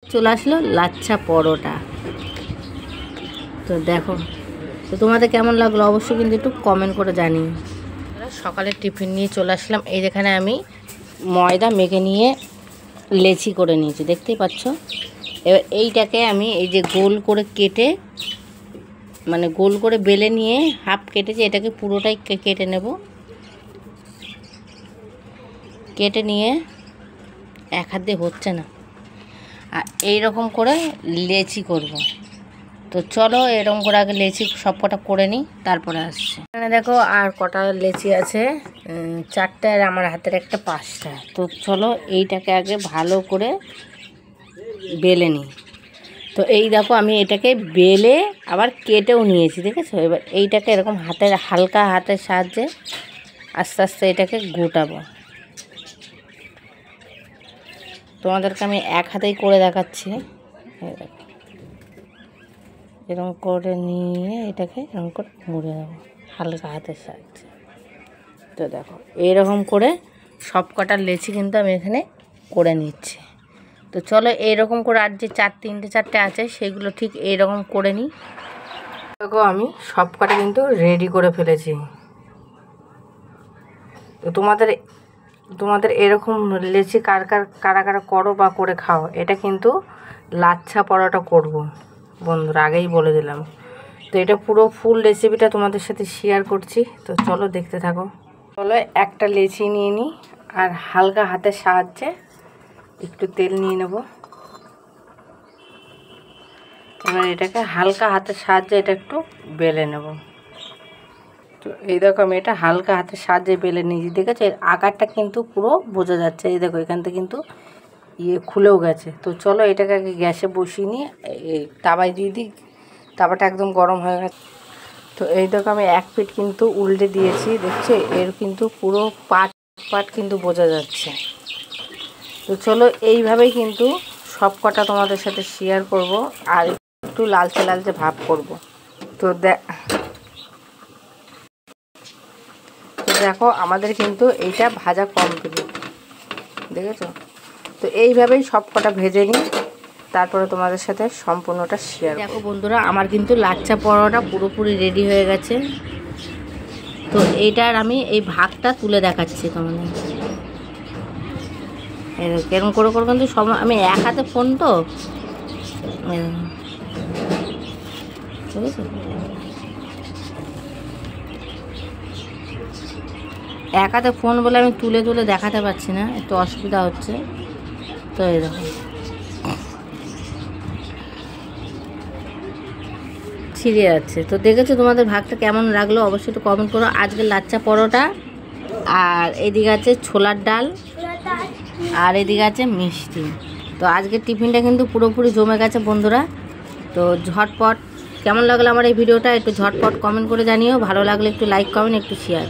চলে আসলো লাচ্ছা পরোটা। তো দেখো, তো তোমাদের কেমন লাগলো অবশ্যই কিন্তু একটু কমেন্ট করে জানিও। সকালের টিফিন নিয়ে চলে আসলাম। এই যেখানে আমি ময়দা মেখে নিয়ে লেচি করে নিয়েছি, দেখতেই পাচ্ছ। এবার এইটাকে আমি এই যে গোল করে কেটে, মানে গোল করে বেলে নিয়ে হাফ কেটেছি, এটাকে পুরোটাই কেটে নেব। কেটে নিয়ে এক হাত দিয়ে হচ্ছে না, আর এইরকম করে লেচি করব। তো চলো এরকম করে আগে লেচি সব কটা করে নিই, তারপরে আসছে। এখানে দেখো আর কটা লেচি আছে, 4টে, আর আমার হাতের একটা 5টা। তো চলো এইটাকে আগে ভালো করে বেলে নিই। তো এই দেখো আমি এটাকে বেলে আবার কেটেও নিয়েছি, দেখেছো। এবার এইটাকে এরকম হালকা হাতের সাহায্যে আস্তে আস্তে এটাকে গোটাবো। তোমাদেরকে আমি এক হাতেই করে দেখাচ্ছি। এরকম করে নিয়ে এটাকে এরকম করে মুড়ে দেবো হালকা হাতের সাহায্যে। তো দেখো এইরকম করে সব কটা লেচি কিন্তু আমি এখানে করে নিচ্ছি। তো চলো এইরকম করে আর যে 3টে আছে সেগুলো ঠিক এইরকম করে নিই। দেখো আমি সব কটা কিন্তু রেডি করে ফেলেছি। তো তোমাদের এরকম লেচি কারা করো বা করে খাও, এটা কিন্তু লাচ্ছা পরোটা করব বন্ধুরা, আগেই বলে দিলাম। তো এটা পুরো ফুল রেসিপিটা তোমাদের সাথে শেয়ার করছি। তো চলো দেখতে থাকো। চলো একটা লেচি নিয়ে নিই, আর হালকা হাতের সাহায্যে একটু তেল নিয়ে নেব। এবার এটাকে হালকা হাতের সাহায্যে এটা একটু বেলে নেব। তো এই দেখো আমি এটা হালকা হাতের সাহায্যে বেলে নিয়েছি, দেখেছো। এর আকারটা কিন্তু পুরো বোঝা যাচ্ছে। এই দেখো এখান থেকে কিন্তু খুলেও গেছে। তো চলো এটাকে আগে গ্যাসে বসিয়ে নিয়ে এই তাওয়ায় দিয়ে দিই। তাওয়াটা একদম গরম হয়ে গেছে। তো এই দেখো আমি এক পিঠ কিন্তু উল্টে দিয়েছি, দেখছো। এর কিন্তু পুরো পাট কিন্তু বোঝা যাচ্ছে। তো চলো এইভাবেই কিন্তু সব কটা তোমাদের সাথে শেয়ার করব, আর একটু লালচে লালচে ভাব করব। তো দেখো আমাদের কিন্তু এইটা ভাজা কমপ্লিট, দেখেছো। তো এইভাবেই সব কটা ভেজে নিই, তারপরে তোমাদের সাথে সম্পূর্ণটা শেয়ার। দেখো বন্ধুরা আমার কিন্তু লাচ্ছা পরোটা পুরোপুরি রেডি হয়ে গেছে। তো এইটার আমি এই ভাগটা তুলে দেখাচ্ছি তোমাদের। এরকম করে করে কিন্তু সব আমি এক হাতে ফোন, তো বুঝেছো, এক হাতে ফোন বলে আমি তুলে দেখাতে পারছি না, একটু অসুবিধা হচ্ছে। তো এরকম ছিঁড়ে যাচ্ছে। তো দেখেছো তোমাদের ভাগটা কেমন লাগলো অবশ্যই একটু কমেন্ট করো। আজকে লাচ্ছা পরোটা, আর এদিকে আছে ছোলার ডাল, আর এদিকে আছে মিষ্টি। তো আজকের টিফিনটা কিন্তু পুরোপুরি জমে গেছে বন্ধুরা। তো ঝটপট কেমন লাগলো আমার এই ভিডিওটা একটু ঝটপট কমেন্ট করে জানিও। ভালো লাগলে একটু লাইক কমেন্ট একটু শেয়ার।